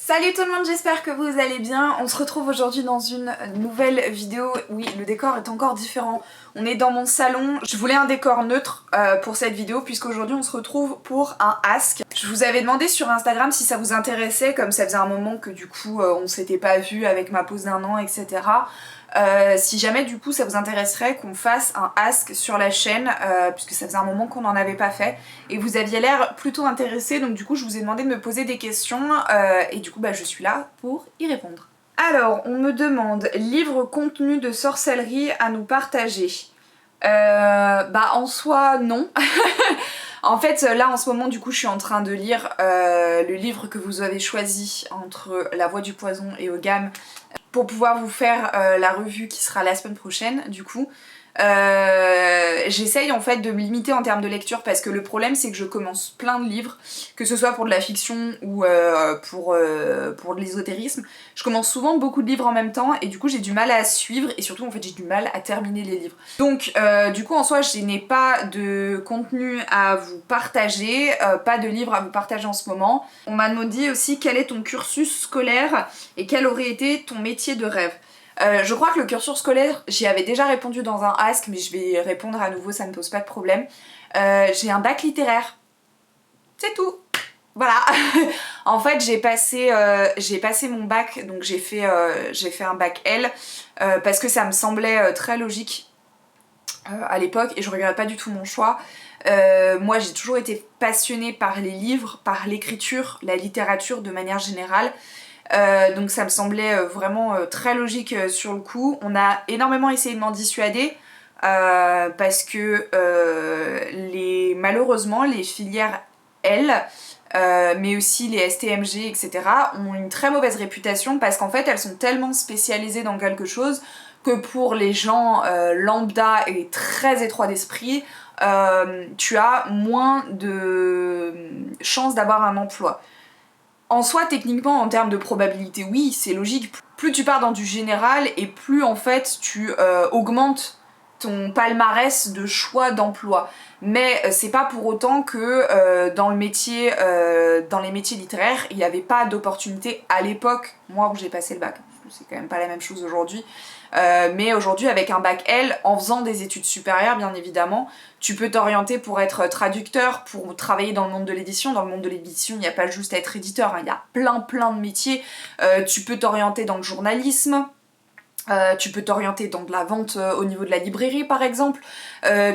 Salut tout le monde, j'espère que vous allez bien. On se retrouve aujourd'hui dans une nouvelle vidéo. Oui, le décor est encore différent. On est dans mon salon. Je voulais un décor neutre pour cette vidéo puisqu'aujourd'hui on se retrouve pour un ask. Je vous avais demandé sur Instagram si ça vous intéressait, comme ça faisait un moment que du coup on s'était pas vu avec ma pause d'un an, etc. Si jamais du coup ça vous intéresserait qu'on fasse un ask sur la chaîne, puisque ça faisait un moment qu'on n'en avait pas fait et vous aviez l'air plutôt intéressé, donc du coup je vous ai demandé de me poser des questions et du coup je suis là pour y répondre. Alors on me demande livre contenu de sorcellerie à nous partager. En soi non. En fait là en ce moment du coup je suis en train de lire le livre que vous avez choisi entre La Voix du Poison et Ogam pour pouvoir vous faire la revue qui sera la semaine prochaine du coup. J'essaye en fait de me limiter en termes de lecture parce que le problème c'est que je commence plein de livres, que ce soit pour de la fiction ou pour de l'ésotérisme. Je commence souvent beaucoup de livres en même temps et du coup j'ai du mal à suivre et surtout en fait j'ai du mal à terminer les livres. Donc du coup en soi je n'ai pas de contenu à vous partager, pas de livre à vous partager en ce moment. On m'a demandé aussi quel est ton cursus scolaire et quel aurait été ton métier de rêve. Je crois que le cursus scolaire, j'y avais déjà répondu dans un ask, mais je vais répondre à nouveau, ça ne pose pas de problème. J'ai un bac littéraire. C'est tout. Voilà. En fait, j'ai passé mon bac, donc j'ai fait un bac L, parce que ça me semblait très logique à l'époque, et je regrette pas du tout mon choix. Moi, j'ai toujours été passionnée par les livres, par l'écriture, la littérature de manière générale. Donc ça me semblait vraiment très logique sur le coup. On a énormément essayé de m'en dissuader parce que malheureusement les filières L, mais aussi les STMG, etc. ont une très mauvaise réputation parce qu'en fait elles sont tellement spécialisées dans quelque chose que pour les gens lambda et très étroits d'esprit, tu as moins de chances d'avoir un emploi. En soi, techniquement, en termes de probabilité, oui, c'est logique. Plus tu pars dans du général et plus en fait tu augmentes ton palmarès de choix d'emploi. Mais c'est pas pour autant que dans les métiers littéraires, il n'y avait pas d'opportunité à l'époque, moi où j'ai passé le bac. C'est quand même pas la même chose aujourd'hui. Mais aujourd'hui, avec un bac L, en faisant des études supérieures, bien évidemment, tu peux t'orienter pour être traducteur, pour travailler dans le monde de l'édition. Dans le monde de l'édition, il n'y a pas juste à être éditeur, hein, il y a plein de métiers. Tu peux t'orienter dans le journalisme. Tu peux t'orienter dans de la vente au niveau de la librairie par exemple,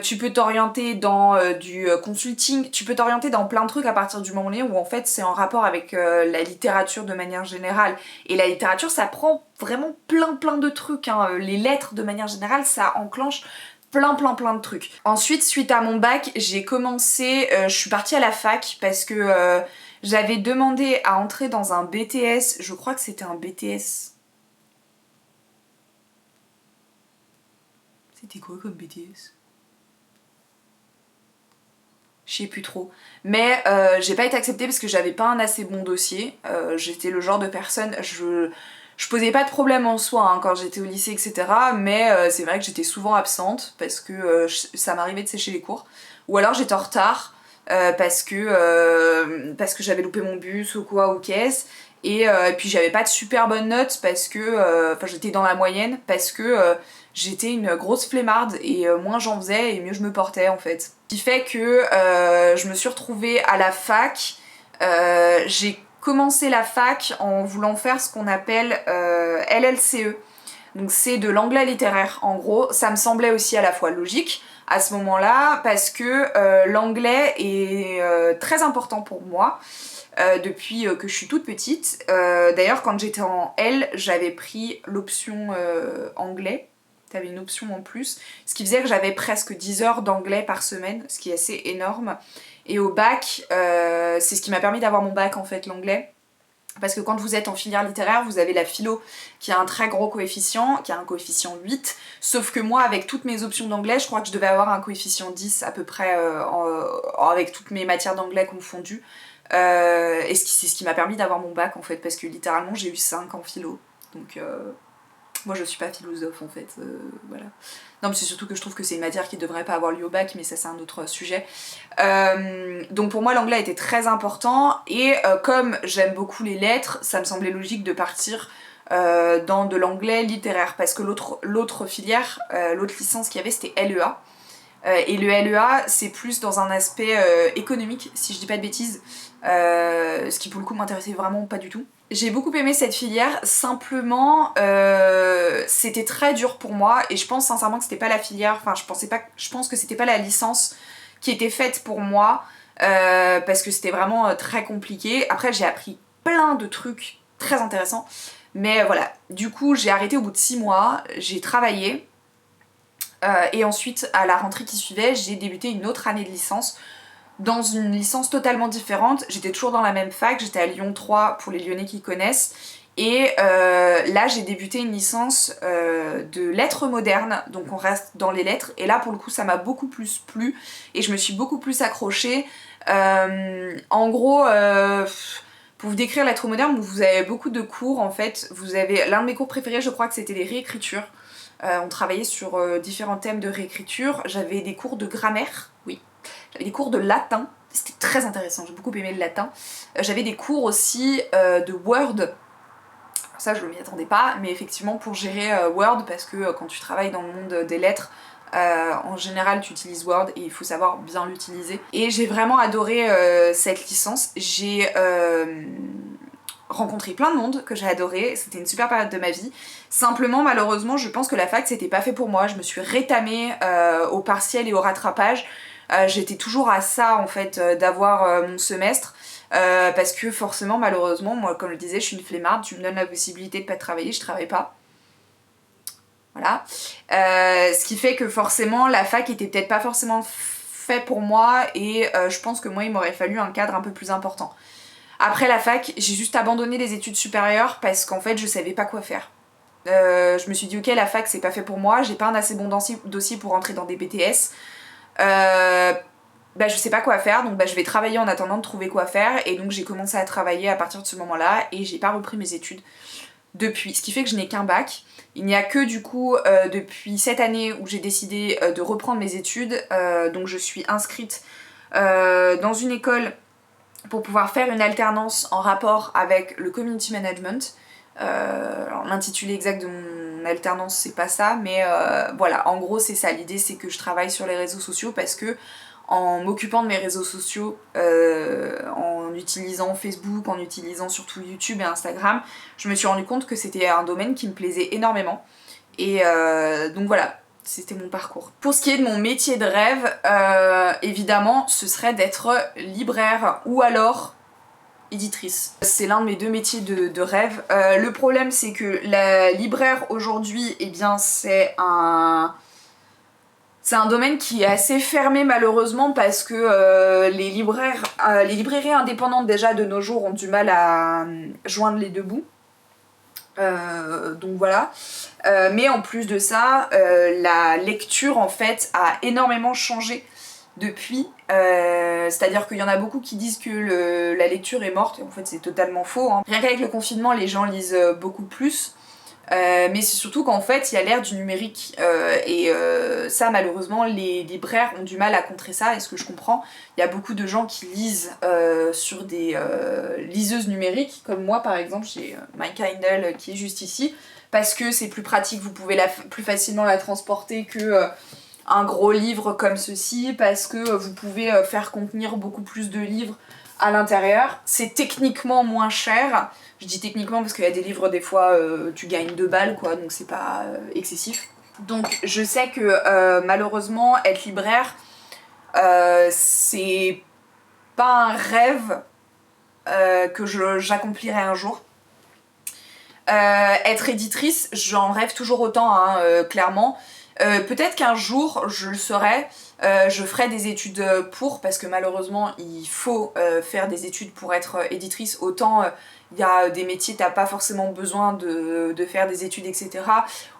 tu peux t'orienter dans du consulting, tu peux t'orienter dans plein de trucs à partir du moment où en fait c'est en rapport avec la littérature de manière générale. Et la littérature ça prend vraiment plein de trucs, hein. Les lettres de manière générale ça enclenche plein de trucs. Ensuite, suite à mon bac, j'ai commencé, je suis partie à la fac parce que j'avais demandé à entrer dans un BTS, je crois que c'était un BTS. C'était quoi comme BTS? Je sais plus trop. Mais j'ai pas été acceptée parce que j'avais pas un assez bon dossier. J'étais le genre de personne... Je posais pas de problème en soi hein, quand j'étais au lycée, etc. Mais c'est vrai que j'étais souvent absente parce que ça m'arrivait de sécher les cours. Ou alors j'étais en retard parce que j'avais loupé mon bus ou quoi, ou qu'est-ce. Et puis j'avais pas de super bonnes notes parce que... j'étais dans la moyenne parce que... j'étais une grosse flemmarde et moins j'en faisais et mieux je me portais en fait. Ce qui fait que je me suis retrouvée à la fac. J'ai commencé la fac en voulant faire ce qu'on appelle LLCE. Donc c'est de l'anglais littéraire en gros. Ça me semblait aussi à la fois logique à ce moment-là parce que l'anglais est très important pour moi. Depuis que je suis toute petite. D'ailleurs quand j'étais en L, j'avais pris l'option anglais. T'avais une option en plus, ce qui faisait que j'avais presque 10 heures d'anglais par semaine, ce qui est assez énorme. Et au bac, c'est ce qui m'a permis d'avoir mon bac en fait, l'anglais. Parce que quand vous êtes en filière littéraire, vous avez la philo qui a un très gros coefficient, qui a un coefficient 8. Sauf que moi, avec toutes mes options d'anglais, je crois que je devais avoir un coefficient 10 à peu près avec toutes mes matières d'anglais confondues. Et c'est ce qui m'a permis d'avoir mon bac en fait, parce que littéralement j'ai eu 5 en philo. Donc Moi je suis pas philosophe en fait, voilà. Non mais c'est surtout que je trouve que c'est une matière qui devrait pas avoir lieu au bac, mais ça c'est un autre sujet. Donc pour moi l'anglais était très important, et comme j'aime beaucoup les lettres, ça me semblait logique de partir dans de l'anglais littéraire, parce que l'autre filière, l'autre licence qu'il y avait c'était LEA. Et le LEA c'est plus dans un aspect économique, si je dis pas de bêtises, ce qui pour le coup m'intéressait vraiment pas du tout. J'ai beaucoup aimé cette filière, simplement c'était très dur pour moi, et je pense sincèrement que c'était pas la filière, enfin je pense que c'était pas la licence qui était faite pour moi, parce que c'était vraiment très compliqué. Après j'ai appris plein de trucs très intéressants, mais voilà, du coup j'ai arrêté au bout de 6 mois, j'ai travaillé, et ensuite à la rentrée qui suivait j'ai débuté une autre année de licence dans une licence totalement différente. J'étais toujours dans la même fac, j'étais à Lyon 3 pour les Lyonnais qui connaissent, et là j'ai débuté une licence de lettres modernes, donc on reste dans les lettres, et là pour le coup ça m'a beaucoup plus plu et je me suis beaucoup plus accrochée. En gros, pour vous décrire lettres modernes, vous avez beaucoup de cours en fait. Vous avez l'un de mes cours préférés, je crois que c'était les réécritures. On travaillait sur différents thèmes de réécriture. J'avais des cours de grammaire, oui. J'avais des cours de latin, c'était très intéressant, j'ai beaucoup aimé le latin. J'avais des cours aussi de Word. Ça je ne m'y attendais pas, mais effectivement pour gérer Word, parce que quand tu travailles dans le monde des lettres, en général tu utilises Word et il faut savoir bien l'utiliser. Et j'ai vraiment adoré cette licence. J'ai rencontré plein de monde que j'ai adoré, c'était une super période de ma vie. Simplement malheureusement je pense que la fac c'était pas fait pour moi, je me suis rétamée au partiel et au rattrapage. J'étais toujours à ça en fait, d'avoir mon semestre, parce que forcément malheureusement moi comme je le disais je suis une flemmarde, tu me donnes la possibilité de pas travailler, je travaille pas. Voilà. Ce qui fait que forcément la fac était peut-être pas forcément fait pour moi, et je pense que moi il m'aurait fallu un cadre un peu plus important. Après la fac, j'ai juste abandonné les études supérieures parce qu'en fait je savais pas quoi faire. Je me suis dit ok la fac c'est pas fait pour moi, j'ai pas un assez bon dossier pour rentrer dans des BTS. Je sais pas quoi faire, donc je vais travailler en attendant de trouver quoi faire, et donc j'ai commencé à travailler à partir de ce moment-là et j'ai pas repris mes études depuis, ce qui fait que je n'ai qu'un bac. Il n'y a que du coup depuis cette année où j'ai décidé de reprendre mes études, donc je suis inscrite dans une école pour pouvoir faire une alternance en rapport avec le community management. Alors l'intitulé exact de mon alternance c'est pas ça, mais voilà, en gros c'est ça, l'idée c'est que je travaille sur les réseaux sociaux, parce que en m'occupant de mes réseaux sociaux, en utilisant Facebook, en utilisant surtout YouTube et Instagram, je me suis rendu compte que c'était un domaine qui me plaisait énormément, et donc voilà, c'était mon parcours. Pour ce qui est de mon métier de rêve, évidemment ce serait d'être libraire ou alors éditrice. C'est l'un de mes 2 métiers de rêve. Le problème c'est que la libraire aujourd'hui, eh bien c'est un domaine qui est assez fermé malheureusement, parce que les librairies indépendantes déjà de nos jours ont du mal à joindre les deux bouts. Donc voilà. Mais en plus de ça, la lecture en fait a énormément changé depuis. C'est-à-dire qu'il y en a beaucoup qui disent que la lecture est morte, et en fait c'est totalement faux, hein. Rien qu'avec le confinement, les gens lisent beaucoup plus. Mais c'est surtout qu'en fait il y a l'ère du numérique, et ça malheureusement les libraires ont du mal à contrer ça, et ce que je comprends, il y a beaucoup de gens qui lisent sur des liseuses numériques, comme moi par exemple, j'ai My Kindle qui est juste ici, parce que c'est plus pratique, vous pouvez plus facilement la transporter que un gros livre comme ceci, parce que vous pouvez faire contenir beaucoup plus de livres à l'intérieur. C'est techniquement moins cher. Je dis techniquement parce qu'il y a des livres, des fois, tu gagnes 2 balles, quoi, donc c'est pas excessif. Donc je sais que malheureusement, être libraire, c'est pas un rêve que j'accomplirai un jour. Être éditrice, j'en rêve toujours autant, hein, clairement. Peut-être qu'un jour je le serai, je ferai des études parce que malheureusement il faut faire des études pour être éditrice. Autant il y a des métiers t'as pas forcément besoin de faire des études, etc.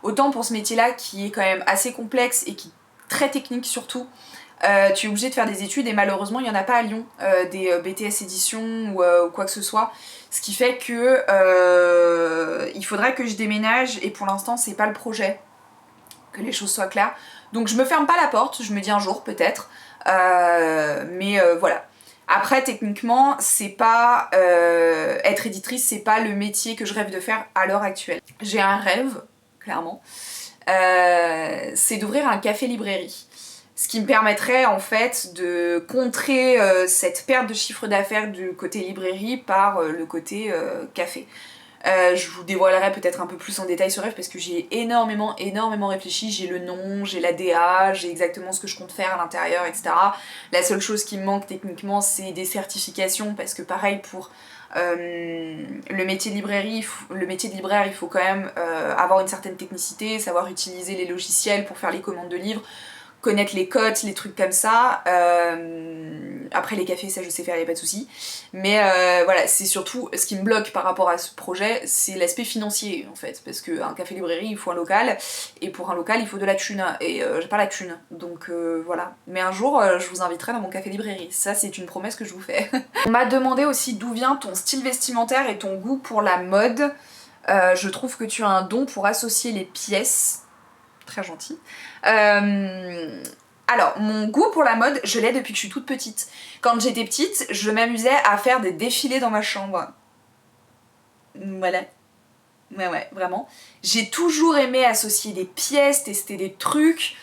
Autant pour ce métier là qui est quand même assez complexe et qui est très technique surtout, tu es obligé de faire des études et malheureusement il n'y en a pas à Lyon, des BTS édition ou quoi que ce soit. Ce qui fait que il faudrait que je déménage et pour l'instant c'est pas le projet, que les choses soient claires. Donc je me ferme pas la porte, je me dis un jour peut-être, mais voilà. Après techniquement c'est pas être éditrice, c'est pas le métier que je rêve de faire à l'heure actuelle. J'ai un rêve, clairement, c'est d'ouvrir un café-librairie. Ce qui me permettrait en fait de contrer cette perte de chiffre d'affaires du côté librairie par le côté café. Je vous dévoilerai peut-être un peu plus en détail ce rêve parce que j'ai énormément réfléchi, j'ai le nom, j'ai la DA, j'ai exactement ce que je compte faire à l'intérieur, etc. La seule chose qui me manque techniquement c'est des certifications parce que pareil pour le métier de librairie, le métier de libraire, il faut quand même avoir une certaine technicité, savoir utiliser les logiciels pour faire les commandes de livres, connaître les cotes, les trucs comme ça. Après les cafés, ça je sais faire, y a pas de souci. Mais voilà, c'est surtout ce qui me bloque par rapport à ce projet, c'est l'aspect financier en fait. Parce qu'un café-librairie, il faut un local, et pour un local, il faut de la thune. Et j'ai pas la thune, donc voilà. Mais un jour, je vous inviterai dans mon café-librairie. Ça, c'est une promesse que je vous fais. On m'a demandé aussi d'où vient ton style vestimentaire et ton goût pour la mode. Je trouve que tu as un don pour associer les pièces. Très gentil. Alors, mon goût pour la mode, je l'ai depuis que je suis toute petite. Quand j'étais petite, je m'amusais à faire des défilés dans ma chambre. Voilà. Ouais, vraiment. J'ai toujours aimé associer des pièces, tester des trucs.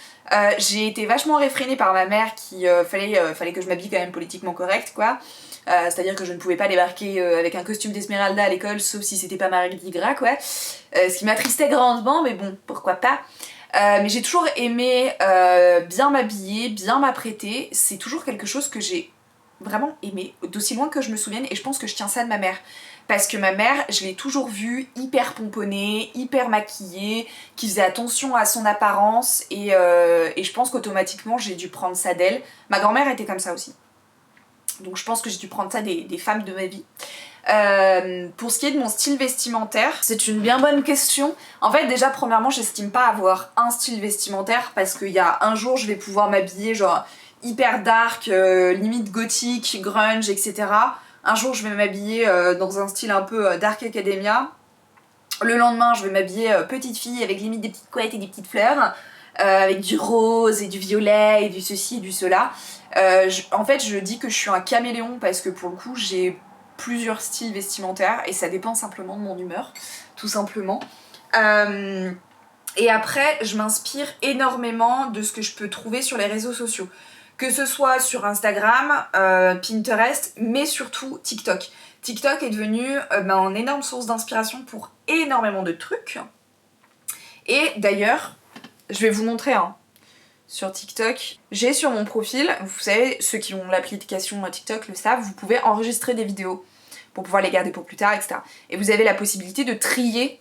J'ai été vachement réfrénée par ma mère qui fallait que je m'habille quand même politiquement correct, quoi. C'est-à-dire que je ne pouvais pas débarquer avec un costume d'Esmeralda à l'école, sauf si c'était pas Mardi Gras, quoi. Ce qui m'attristait grandement, mais bon, pourquoi pas. Mais j'ai toujours aimé bien m'habiller, bien m'apprêter. C'est toujours quelque chose que j'ai vraiment aimé, d'aussi loin que je me souvienne, et je pense que je tiens ça de ma mère. Parce que ma mère, je l'ai toujours vue hyper pomponnée, hyper maquillée, qui faisait attention à son apparence, et je pense qu'automatiquement j'ai dû prendre ça d'elle. Ma grand-mère était comme ça aussi. Donc je pense que j'ai dû prendre ça des femmes de ma vie. Pour ce qui est de mon style vestimentaire, c'est une bien bonne question. En fait déjà premièrement j'estime pas avoir un style vestimentaire parce qu'il y a un jour je vais pouvoir m'habiller genre hyper dark, limite gothique, grunge, etc. Un jour je vais m'habiller dans un style un peu dark academia. Le lendemain je vais m'habiller petite fille avec limite des petites couettes et des petites fleurs. Avec du rose et du violet et du ceci et du cela. En fait je dis que je suis un caméléon parce que pour le coup j'ai plusieurs styles vestimentaires et ça dépend simplement de mon humeur, tout simplement. Et après, je m'inspire énormément de ce que je peux trouver sur les réseaux sociaux. Que ce soit sur Instagram, Pinterest, mais surtout TikTok. TikTok est devenu une énorme source d'inspiration pour énormément de trucs. Et d'ailleurs, je vais vous montrer sur TikTok. J'ai sur mon profil, vous savez, ceux qui ont l'application TikTok le savent, vous pouvez enregistrer des vidéos pour pouvoir les garder pour plus tard, etc. Et vous avez la possibilité de trier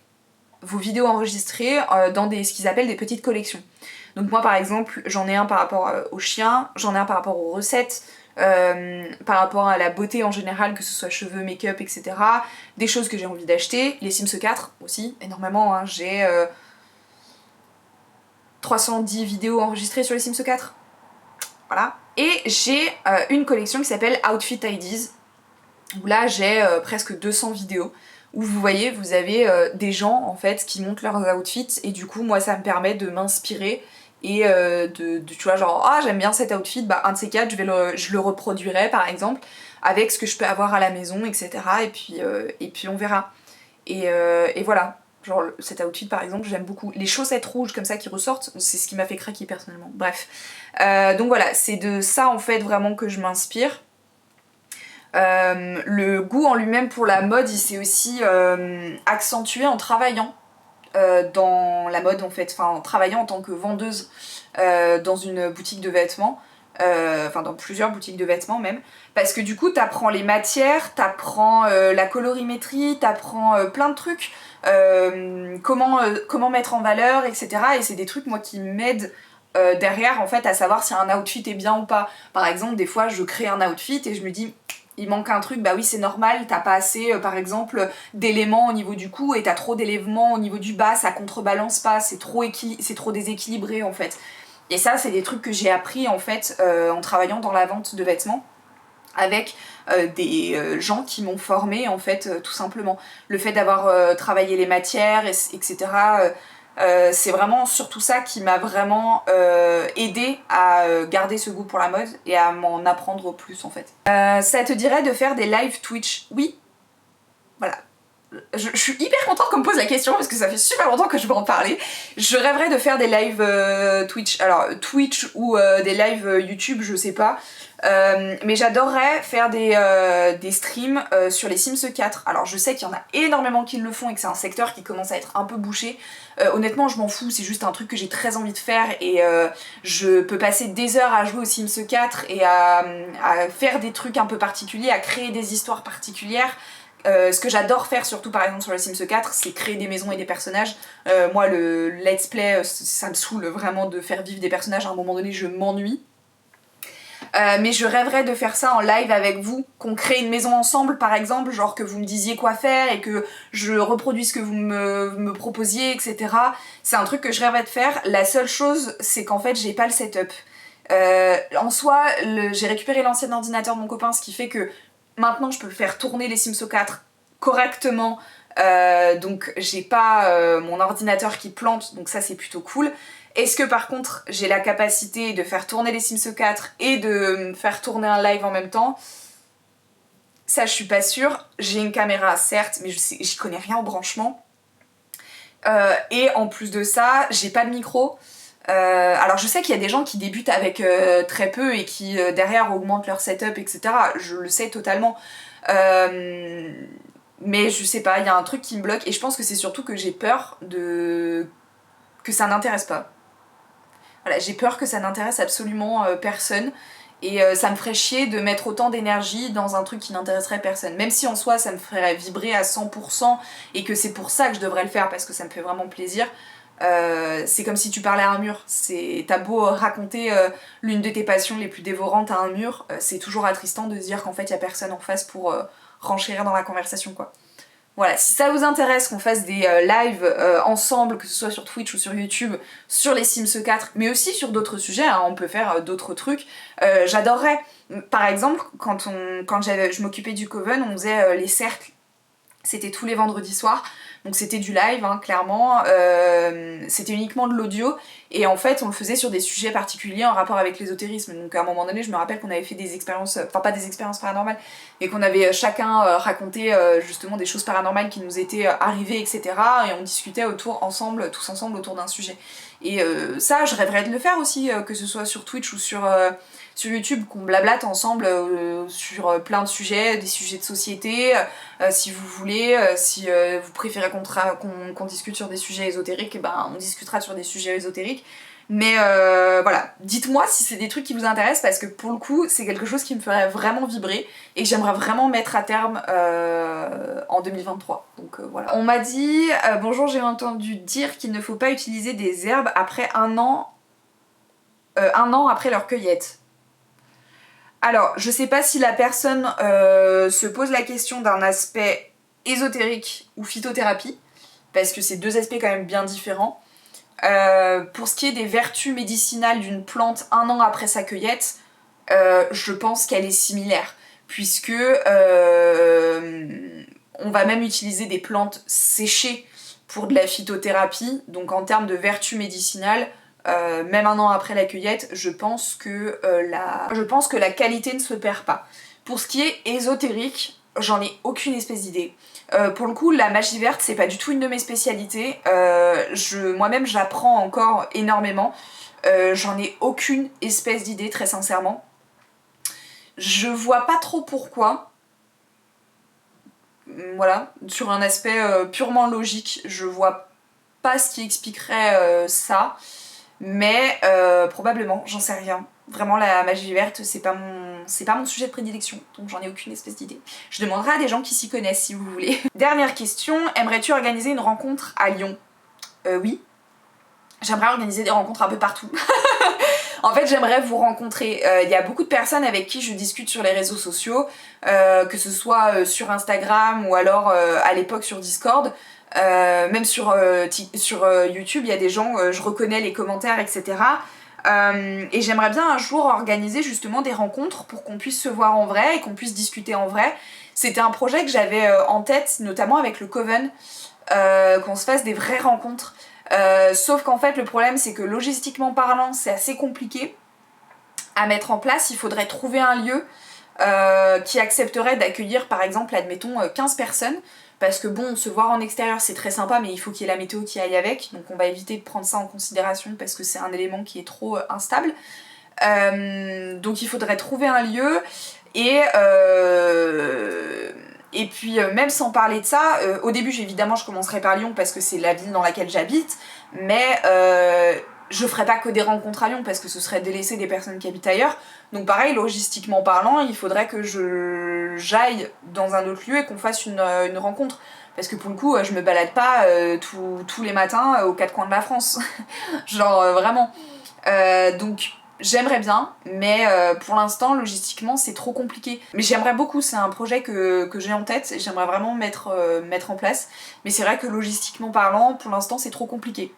vos vidéos enregistrées dans ce qu'ils appellent des petites collections. Donc moi par exemple, j'en ai un par rapport aux chiens, j'en ai un par rapport aux recettes, par rapport à la beauté en général, que ce soit cheveux, make-up, etc. Des choses que j'ai envie d'acheter, les Sims 4 aussi, énormément, j'ai 310 vidéos enregistrées sur les Sims 4. Voilà. Et j'ai une collection qui s'appelle Outfit IDs, où là j'ai presque 200 vidéos, où vous voyez, vous avez des gens en fait qui montent leurs outfits, et du coup moi ça me permet de m'inspirer et tu vois genre ah j'aime bien cet outfit, bah un de ces quatre je le reproduirai par exemple avec ce que je peux avoir à la maison, etc. Et puis on verra. Et voilà. Genre cet outfit par exemple j'aime beaucoup. Les chaussettes rouges comme ça qui ressortent, c'est ce qui m'a fait craquer personnellement. Bref. Donc voilà, c'est de ça en fait vraiment que je m'inspire. Le goût en lui-même pour la mode il s'est aussi accentué en travaillant dans la mode en fait, enfin en travaillant en tant que vendeuse dans une boutique de vêtements. Enfin dans plusieurs boutiques de vêtements même, parce que du coup t'apprends les matières, t'apprends la colorimétrie, t'apprends plein de trucs, comment mettre en valeur, etc. Et c'est des trucs moi qui m'aident derrière en fait à savoir si un outfit est bien ou pas. Par exemple des fois je crée un outfit et je me dis il manque un truc, bah oui c'est normal, t'as pas assez par exemple d'éléments au niveau du cou et t'as trop d'éléments au niveau du bas, ça contrebalance pas, c'est trop déséquilibré en fait. Et ça, c'est des trucs que j'ai appris en fait en travaillant dans la vente de vêtements avec des gens qui m'ont formée en fait tout simplement. Le fait d'avoir travaillé les matières, etc. C'est vraiment surtout ça qui m'a vraiment aidé à garder ce goût pour la mode et à m'en apprendre plus en fait. Ça te dirait de faire des live Twitch? Oui. Voilà. Je suis hyper contente qu'on me pose la question parce que ça fait super longtemps que je veux en parler. Je rêverais de faire des lives Twitch. Alors Twitch ou des lives YouTube, je sais pas. Mais j'adorerais faire des streams sur les Sims 4. Alors je sais qu'il y en a énormément qui le font et que c'est un secteur qui commence à être un peu bouché. Honnêtement je m'en fous, c'est juste un truc que j'ai très envie de faire et je peux passer des heures à jouer aux Sims 4 et à faire des trucs un peu particuliers, à créer des histoires particulières. Ce que j'adore faire, surtout par exemple sur le Sims 4, c'est créer des maisons et des personnages. Moi, le let's play, ça me saoule vraiment de faire vivre des personnages. À un moment donné, je m'ennuie. Mais je rêverais de faire ça en live avec vous, qu'on crée une maison ensemble par exemple, genre que vous me disiez quoi faire et que je reproduise ce que vous me proposiez, etc. C'est un truc que je rêverais de faire. La seule chose, c'est qu'en fait, j'ai pas le setup. En soi, j'ai récupéré l'ancien ordinateur de mon copain, ce qui fait que maintenant je peux faire tourner les Sims 4 correctement, donc j'ai pas mon ordinateur qui plante, donc ça c'est plutôt cool. Est-ce que par contre j'ai la capacité de faire tourner les Sims 4 et de faire tourner un live en même temps? Ça je suis pas sûre. J'ai une caméra certes, mais j'y connais rien au branchement. Et en plus de ça, j'ai pas de micro. Alors je sais qu'il y a des gens qui débutent avec très peu et qui derrière augmentent leur setup, etc. Je le sais totalement. Mais je sais pas, il y a un truc qui me bloque et je pense que c'est surtout que j'ai peur que ça n'intéresse pas. Voilà, j'ai peur que ça n'intéresse absolument personne et ça me ferait chier de mettre autant d'énergie dans un truc qui n'intéresserait personne. Même si en soi ça me ferait vibrer à 100% et que c'est pour ça que je devrais le faire parce que ça me fait vraiment plaisir. C'est comme si tu parlais à un mur. T'as beau raconter l'une de tes passions les plus dévorantes à un mur, c'est toujours attristant de se dire qu'en fait il y a personne en face pour renchérir dans la conversation quoi. Voilà, si ça vous intéresse qu'on fasse des lives ensemble, que ce soit sur Twitch ou sur YouTube, sur les Sims 4, mais aussi sur d'autres sujets, hein, on peut faire d'autres trucs, j'adorerais. Par exemple, quand je m'occupais du Coven, on faisait les cercles, c'était tous les vendredis soirs, donc c'était du live, hein, clairement, c'était uniquement de l'audio, et en fait on le faisait sur des sujets particuliers en rapport avec l'ésotérisme. Donc à un moment donné, je me rappelle qu'on avait fait des expériences, enfin pas des expériences paranormales, mais qu'on avait chacun raconté justement des choses paranormales qui nous étaient arrivées, etc. Et on discutait tous ensemble autour d'un sujet. Et ça, je rêverais de le faire aussi, que ce soit sur Twitch ou sur YouTube, qu'on blablate ensemble sur plein de sujets, des sujets de société, si vous voulez, si vous préférez qu'on discute sur des sujets ésotériques, et ben on discutera sur des sujets ésotériques. Mais voilà, dites-moi si c'est des trucs qui vous intéressent parce que pour le coup, c'est quelque chose qui me ferait vraiment vibrer et que j'aimerais vraiment mettre à terme en 2023. Donc voilà. On m'a dit bonjour, j'ai entendu dire qu'il ne faut pas utiliser des herbes après un an après leur cueillette. Alors, je sais pas si la personne se pose la question d'un aspect ésotérique ou phytothérapie, parce que c'est deux aspects quand même bien différents. Pour ce qui est des vertus médicinales d'une plante un an après sa cueillette, je pense qu'elle est similaire, puisque on va même utiliser des plantes séchées pour de la phytothérapie, donc en termes de vertus médicinales, même un an après la cueillette, je pense que la qualité ne se perd pas. Pour ce qui est ésotérique, j'en ai aucune espèce d'idée. Pour le coup, la magie verte, c'est pas du tout une de mes spécialités. Moi-même, j'apprends encore énormément. J'en ai aucune espèce d'idée, très sincèrement. Je vois pas trop pourquoi. Voilà, sur un aspect purement logique, je vois pas ce qui expliquerait ça. Mais probablement, j'en sais rien. Vraiment, la magie verte, c'est pas mon sujet de prédilection, donc j'en ai aucune espèce d'idée. Je demanderai à des gens qui s'y connaissent si vous voulez. Dernière question, aimerais-tu organiser une rencontre à Lyon? Oui. J'aimerais organiser des rencontres un peu partout. En fait, j'aimerais vous rencontrer. Il y a beaucoup de personnes avec qui je discute sur les réseaux sociaux, que ce soit sur Instagram ou alors à l'époque sur Discord. Même sur YouTube, il y a des gens, je reconnais les commentaires, etc. Et j'aimerais bien un jour organiser justement des rencontres pour qu'on puisse se voir en vrai et qu'on puisse discuter en vrai. C'était un projet que j'avais en tête, notamment avec le Coven, qu'on se fasse des vraies rencontres. Sauf qu'en fait le problème c'est que logistiquement parlant c'est assez compliqué à mettre en place. Il faudrait trouver un lieu qui accepterait d'accueillir par exemple admettons 15 personnes, parce que bon, se voir en extérieur c'est très sympa mais il faut qu'il y ait la météo qui aille avec, donc on va éviter de prendre ça en considération parce que c'est un élément qui est trop instable. Donc il faudrait trouver un lieu et puis même sans parler de ça, au début évidemment je commencerai par Lyon parce que c'est la ville dans laquelle j'habite, mais je ferai pas que des rencontres à Lyon parce que ce serait délaisser des personnes qui habitent ailleurs. Donc pareil, logistiquement parlant, il faudrait que j'aille dans un autre lieu et qu'on fasse une rencontre. Parce que pour le coup, je me balade pas tous les matins aux quatre coins de la France. Genre vraiment. Donc j'aimerais bien, mais pour l'instant, logistiquement, c'est trop compliqué. Mais j'aimerais beaucoup, c'est un projet que j'ai en tête et j'aimerais vraiment mettre en place. Mais c'est vrai que logistiquement parlant, pour l'instant, c'est trop compliqué.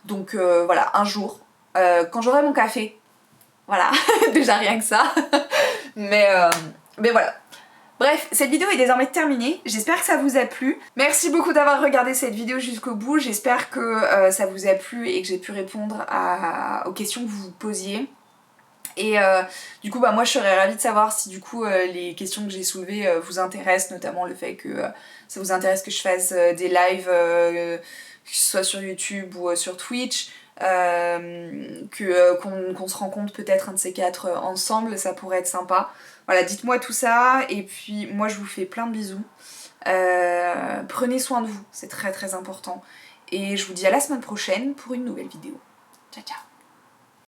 Donc voilà, un jour, quand j'aurai mon café, voilà, déjà rien que ça, mais voilà. Bref, cette vidéo est désormais terminée, j'espère que ça vous a plu. Merci beaucoup d'avoir regardé cette vidéo jusqu'au bout, j'espère que ça vous a plu et que j'ai pu répondre aux questions que vous vous posiez. Et du coup, moi je serais ravie de savoir si du coup les questions que j'ai soulevées vous intéressent, notamment le fait que ça vous intéresse que je fasse des lives, que ce soit sur YouTube ou sur Twitch, qu'on se rencontre peut-être un de ces quatre ensemble, ça pourrait être sympa. Voilà, dites-moi tout ça, et puis moi je vous fais plein de bisous. Prenez soin de vous, c'est très très important. Et je vous dis à la semaine prochaine pour une nouvelle vidéo. Ciao ciao.